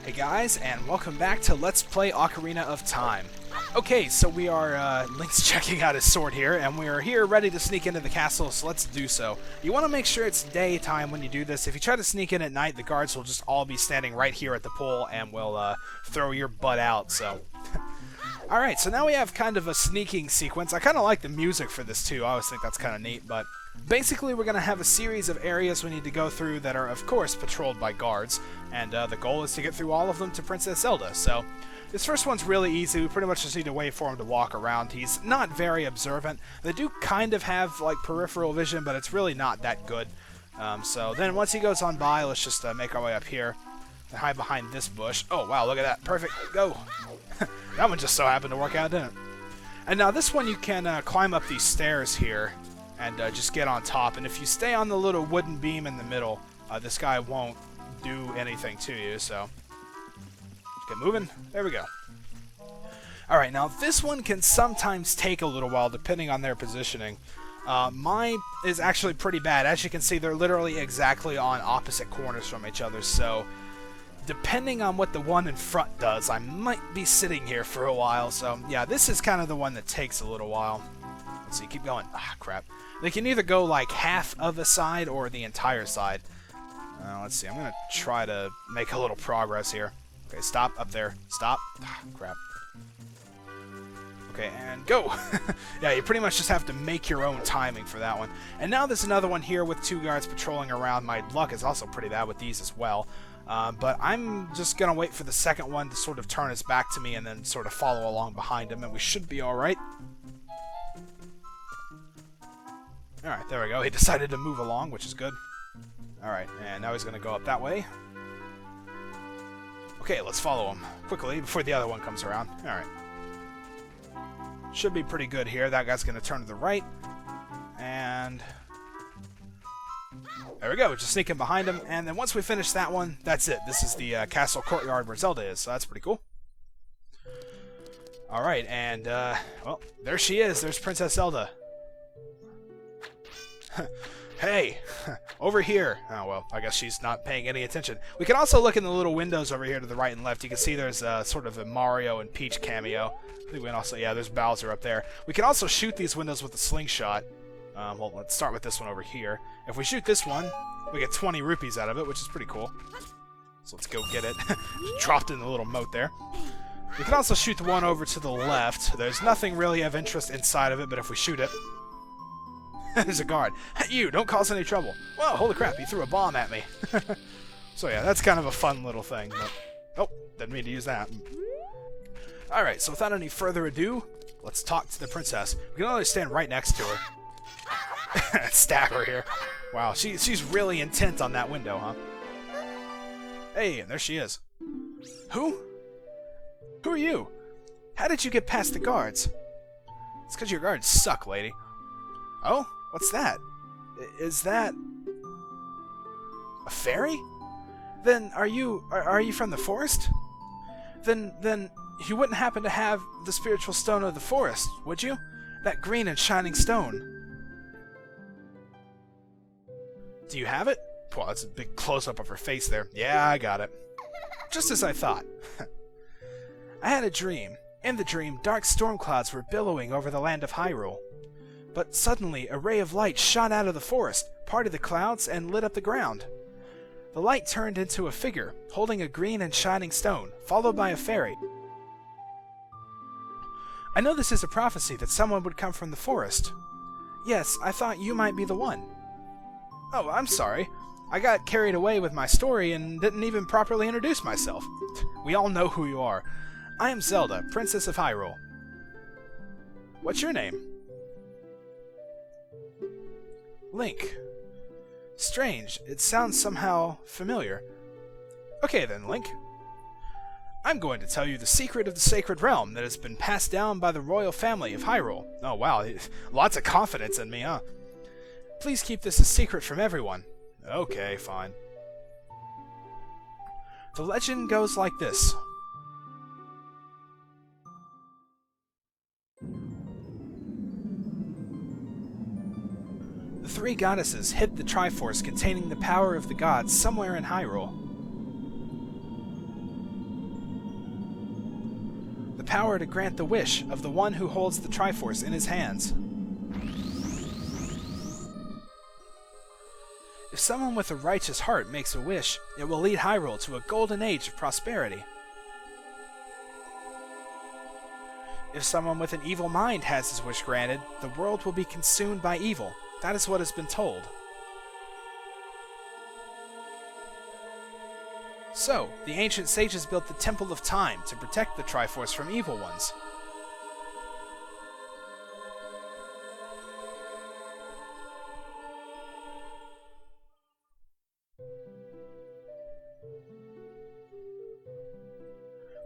Hey guys, and welcome back to Let's Play Ocarina of Time. Okay, so we are, Link's checking out his sword here, and we are here ready to sneak into the castle, so let's do so. You want to make sure it's daytime when you do this. If you try to sneak in at night, the guards will just all be standing right here at the pool and will, throw your butt out, so... Alright, so now we have kind of a sneaking sequence. I kind of like the music for this, too. I always think that's kind of neat, but... Basically, we're going to have a series of areas we need to go through that are, of course, patrolled by guards, and the goal is to get through all of them to Princess Zelda. So, this first one's really easy. We pretty much just need to wait for him to walk around. He's not very observant. They do kind of have, like, peripheral vision, but it's really not that good. So then once he goes on by, let's just make our way up here and hide behind this bush. Oh, wow, look at that. Perfect. Go. That one just so happened to work out, didn't it? And now this one you can climb up these stairs here and just get on top. And if you stay on the little wooden beam in the middle, this guy won't do anything to you, so... Get moving. There we go. Alright, now this one can sometimes take a little while depending on their positioning. Mine is actually pretty bad. As you can see, they're literally exactly on opposite corners from each other, so... Depending on what the one in front does, I might be sitting here for a while, so... Yeah, this is kind of the one that takes a little while. Let's see, keep going. Ah, crap. They can either go like half of a side or the entire side. Let's see, I'm going to try to make a little progress here. Okay, stop up there. Stop. Ah, crap. Okay, and go! Yeah, you pretty much just have to make your own timing for that one. And now there's another one here with two guards patrolling around. My luck is also pretty bad with these as well. But I'm just going to wait for the second one to sort of turn his back to me and then sort of follow along behind him, and we should be alright. Alright, there we go. He decided to move along, which is good. Alright, and now he's going to go up that way. Okay, let's follow him quickly before the other one comes around. Alright. Should be pretty good here. That guy's going to turn to the right. And... there we go. Just sneaking behind him. And then once we finish that one, that's it. This is the castle courtyard where Zelda is, so that's pretty cool. Alright, and, well, there she is. There's Princess Zelda. Hey, over here. Oh, well, I guess she's not paying any attention. We can also look in the little windows over here to the right and left. You can see there's sort of a Mario and Peach cameo. I think we can also, yeah, there's Bowser up there. We can also shoot these windows with a slingshot. Well, let's start with this one over here. If we shoot this one, we get 20 rupees out of it, which is pretty cool. So let's go get it. Dropped in the little moat there. We can also shoot the one over to the left. There's nothing really of interest inside of it, but if we shoot it... There's a guard. Hey, you, don't cause any trouble. Whoa, holy crap, he threw a bomb at me. So yeah, that's kind of a fun little thing. But... oh, didn't mean to use that. Alright, so without any further ado, let's talk to the princess. We can only stand right next to her. Stab her here. Wow, she's really intent on that window, huh? Hey, and there she is. Who? Who are you? How did you get past the guards? It's because your guards suck, lady. Oh? What's that? Is that... a fairy? Then are you from the forest? Then you wouldn't happen to have the spiritual stone of the forest, would you? That green and shining stone. Do you have it? Well, that's a big close-up of her face there. Yeah, I got it. Just as I thought. I had a dream. In the dream, dark storm clouds were billowing over the land of Hyrule. But suddenly, a ray of light shot out of the forest, parted the clouds, and lit up the ground. The light turned into a figure, holding a green and shining stone, followed by a fairy. I know this is a prophecy that someone would come from the forest. Yes, I thought you might be the one. Oh, I'm sorry. I got carried away with my story and didn't even properly introduce myself. We all know who you are. I am Zelda, Princess of Hyrule. What's your name? Link. Strange. It sounds somehow familiar. Okay then, Link. I'm going to tell you the secret of the sacred realm that has been passed down by the royal family of Hyrule. Oh wow, lots of confidence in me, huh? Please keep this a secret from everyone. Okay, fine. The legend goes like this. The three goddesses hid the Triforce containing the power of the gods somewhere in Hyrule. the power to grant the wish of the one who holds the Triforce in his hands. If someone with a righteous heart makes a wish, it will lead Hyrule to a golden age of prosperity. If someone with an evil mind has his wish granted, the world will be consumed by evil. That is what has been told. So, the ancient sages built the Temple of Time to protect the Triforce from evil ones.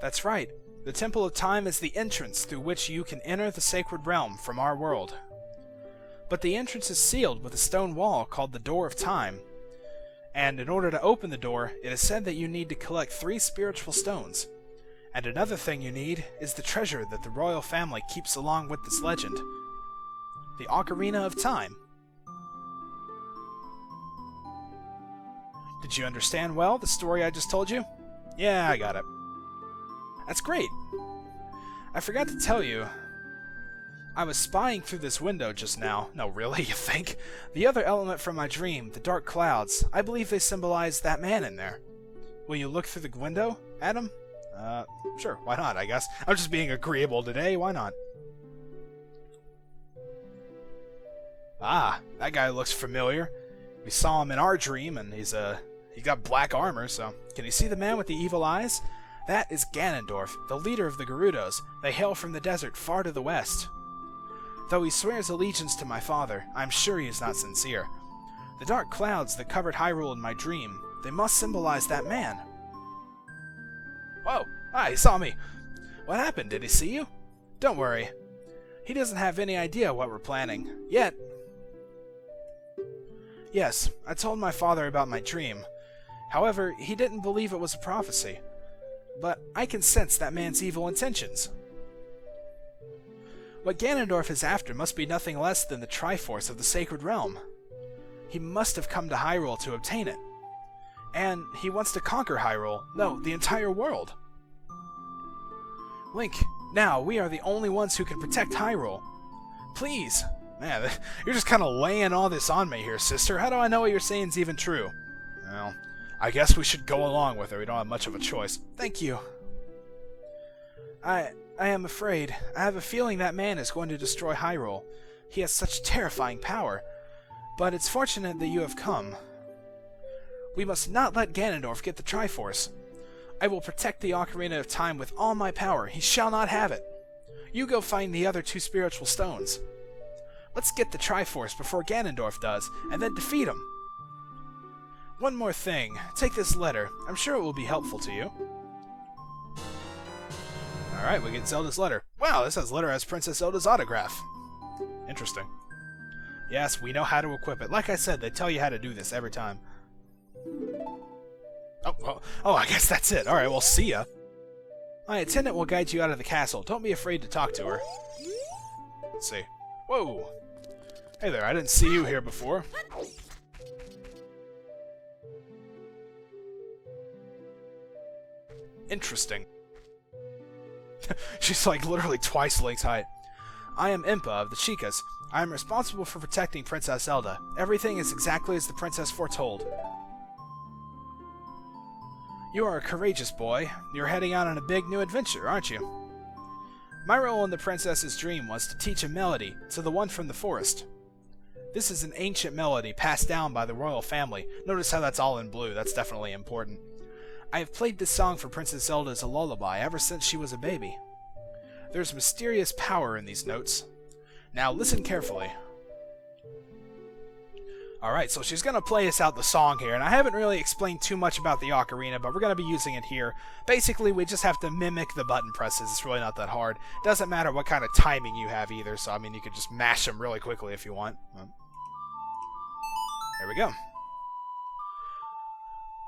That's right. The Temple of Time is the entrance through which you can enter the sacred realm from our world. But the entrance is sealed with a stone wall called the Door of Time. And in order to open the door, it is said that you need to collect 3 spiritual stones. And another thing you need is the treasure that the royal family keeps along with this legend. The Ocarina of Time. Did you understand well the story I just told you? Yeah, I got it. That's great. I forgot to tell you, I was spying through this window just now. No, really, you think? The other element from my dream, the dark clouds, I believe they symbolize that man in there. Will you look through the window, Adam? Sure, why not, I guess. I'm just being agreeable today, why not? Ah, that guy looks familiar. We saw him in our dream, and he got black armor, so... Can you see the man with the evil eyes? That is Ganondorf, the leader of the Gerudos. They hail from the desert far to the west. Though he swears allegiance to my father, I am sure he is not sincere. The dark clouds that covered Hyrule in my dream, they must symbolize that man. Whoa! Ah, he saw me! What happened? Did he see you? Don't worry. He doesn't have any idea what we're planning. Yet. Yes, I told my father about my dream. However, he didn't believe it was a prophecy. But I can sense that man's evil intentions. What Ganondorf is after must be nothing less than the Triforce of the Sacred Realm. He must have come to Hyrule to obtain it. And he wants to conquer Hyrule, no, the entire world. Link, now we are the only ones who can protect Hyrule. Please! Man, you're just kind of laying all this on me here, sister. How do I know what you're saying is even true? Well, I guess we should go along with her. We don't have much of a choice. Thank you. I am afraid. I have a feeling that man is going to destroy Hyrule. He has such terrifying power. But it's fortunate that you have come. We must not let Ganondorf get the Triforce. I will protect the Ocarina of Time with all my power. He shall not have it. You go find the other 2 spiritual stones. Let's get the Triforce before Ganondorf does, and then defeat him. One more thing. Take this letter. I'm sure it will be helpful to you. Alright, we get Zelda's letter. Wow, this letter has Princess Zelda's autograph. Interesting. Yes, we know how to equip it. Like I said, they tell you how to do this every time. Oh, I guess that's it. Alright, well, see ya. My attendant will guide you out of the castle. Don't be afraid to talk to her. Let's see. Whoa! Hey there, I didn't see you here before. Interesting. She's like literally twice Link's height. I am Impa of the Chicas. I am responsible for protecting Princess Zelda. Everything is exactly as the princess foretold. You are a courageous boy. You're heading out on a big new adventure, aren't you? My role in the princess's dream was to teach a melody to the one from the forest. This is an ancient melody passed down by the royal family. Notice how that's all in blue. That's definitely important. I have played this song for Princess Zelda as a lullaby ever since she was a baby. There's mysterious power in these notes. Now listen carefully. Alright, so she's going to play us out the song here, and I haven't really explained too much about the ocarina, but we're going to be using it here. Basically, we just have to mimic the button presses. It's really not that hard. Doesn't matter what kind of timing you have either, so I mean, you could just mash them really quickly if you want. There we go.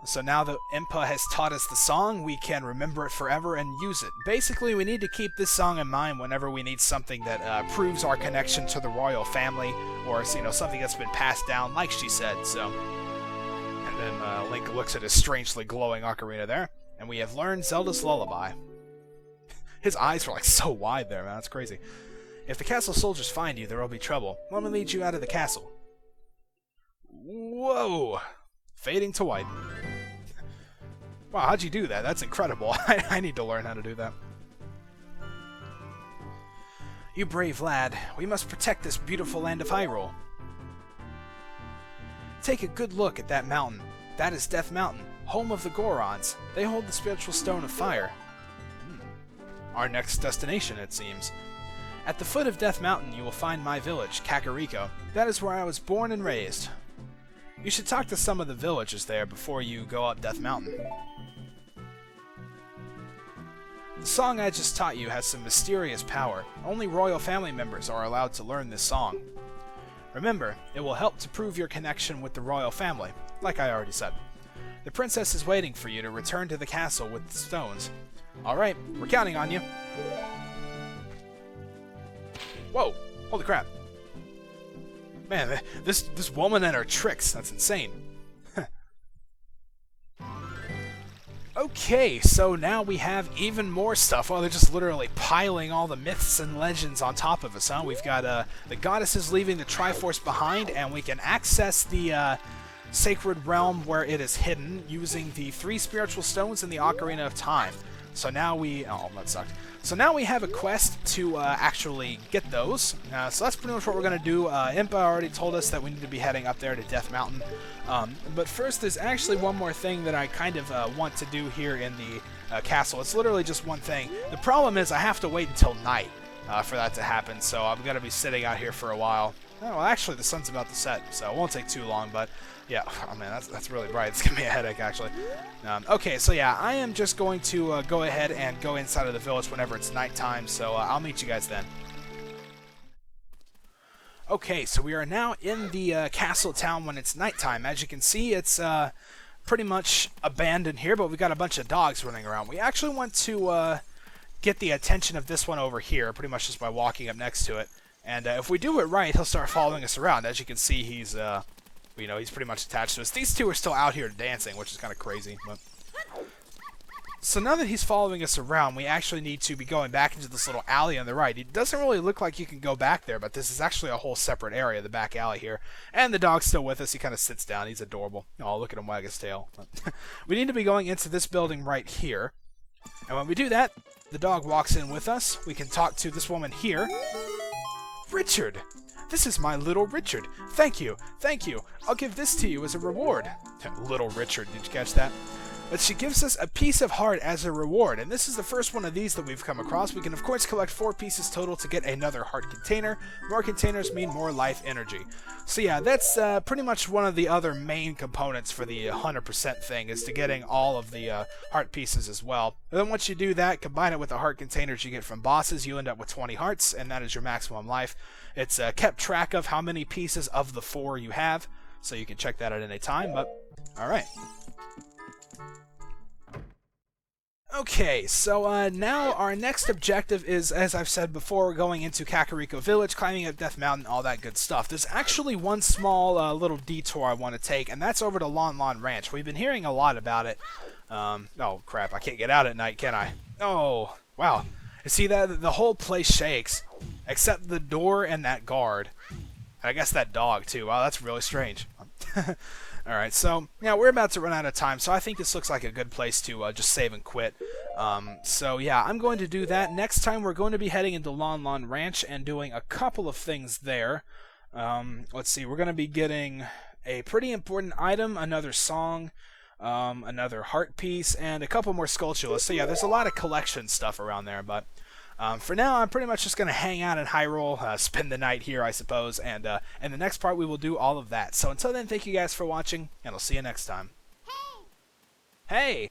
So now that Impa has taught us the song, we can remember it forever and use it. Basically, we need to keep this song in mind whenever we need something that proves our connection to the royal family, or something that's been passed down, like she said. So, and then Link looks at his strangely glowing ocarina there, and we have learned Zelda's lullaby. His eyes were like so wide there, man. That's crazy. If the castle soldiers find you, there will be trouble. Let me lead you out of the castle. Whoa! Fading to white. Wow, how'd you do that? That's incredible. I need to learn how to do that. You brave lad. We must protect this beautiful land of Hyrule. Take a good look at that mountain. That is Death Mountain, home of the Gorons. They hold the spiritual stone of fire. Our next destination, it seems. At the foot of Death Mountain, you will find my village, Kakariko. That is where I was born and raised. You should talk to some of the villagers there before you go up Death Mountain. The song I just taught you has some mysterious power. Only royal family members are allowed to learn this song. Remember, it will help to prove your connection with the royal family, like I already said. The princess is waiting for you to return to the castle with the stones. Alright, we're counting on you. Whoa, holy crap. Man, this woman and her tricks, that's insane. Okay, so now we have even more stuff. Oh, they're just literally piling all the myths and legends on top of us, huh? We've got the goddesses leaving the Triforce behind, and we can access the sacred realm where it is hidden using the 3 spiritual stones in the Ocarina of Time. So now we... Oh, that sucked. So now we have a quest to actually get those. So that's pretty much what we're going to do. Impa already told us that we need to be heading up there to Death Mountain. But first, there's actually one more thing that I kind of want to do here in the castle. It's literally just one thing. The problem is I have to wait until night for that to happen. So I'm going to be sitting out here for a while. Oh, well, actually, the sun's about to set, so it won't take too long, but yeah, oh man, that's really bright. It's giving me a headache, actually. Okay, so yeah, I am just going to go ahead and go inside of the village whenever it's nighttime, so I'll meet you guys then. Okay, so we are now in the castle town when it's nighttime. As you can see, it's pretty much abandoned here, but we've got a bunch of dogs running around. We actually want to get the attention of this one over here, pretty much just by walking up next to it. And if we do it right, he'll start following us around. As you can see, he's, you know, he's pretty much attached to us. These two are still out here dancing, which is kind of crazy. But... So now that he's following us around, we actually need to be going back into this little alley on the right. It doesn't really look like you can go back there, but this is actually a whole separate area, the back alley here. And the dog's still with us. He kind of sits down. He's adorable. Oh, look at him wag his tail. We need to be going into this building right here. And when we do that, the dog walks in with us. We can talk to this woman here. Richard! This is my little Richard. Thank you. Thank you. I'll give this to you as a reward. Little Richard, did you catch that? But she gives us a piece of heart as a reward, and this is the first one of these that we've come across. We can, of course, collect 4 pieces total to get another heart container. More containers mean more life energy. So yeah, that's pretty much one of the other main components for the 100% thing, is to getting all of the heart pieces as well. And then once you do that, combine it with the heart containers you get from bosses, you end up with 20 hearts, and that is your maximum life. It's kept track of how many pieces of the 4 you have, so you can check that at any time, but alright. Okay, so now our next objective is, as I've said before, going into Kakariko Village, climbing up Death Mountain, all that good stuff. There's actually one small little detour I want to take, and that's over to Lon Lon Ranch. We've been hearing a lot about it. Oh, crap, I can't get out at night, can I? Oh, wow. You see that? The whole place shakes, except the door and that guard. And I guess that dog, too. Wow, that's really strange. Alright, so, yeah, we're about to run out of time, so I think this looks like a good place to just save and quit. So, yeah, I'm going to do that. Next time, we're going to be heading into Lon Lon Ranch and doing a couple of things there. Let's see, we're going to be getting a pretty important item, another song, another heart piece, and a couple more Skulltulas. So, yeah, there's a lot of collection stuff around there, but... for now, I'm pretty much just going to hang out in Hyrule, spend the night here, I suppose, and in the next part we will do all of that. So until then, thank you guys for watching, and I'll see you next time. Hey! Hey!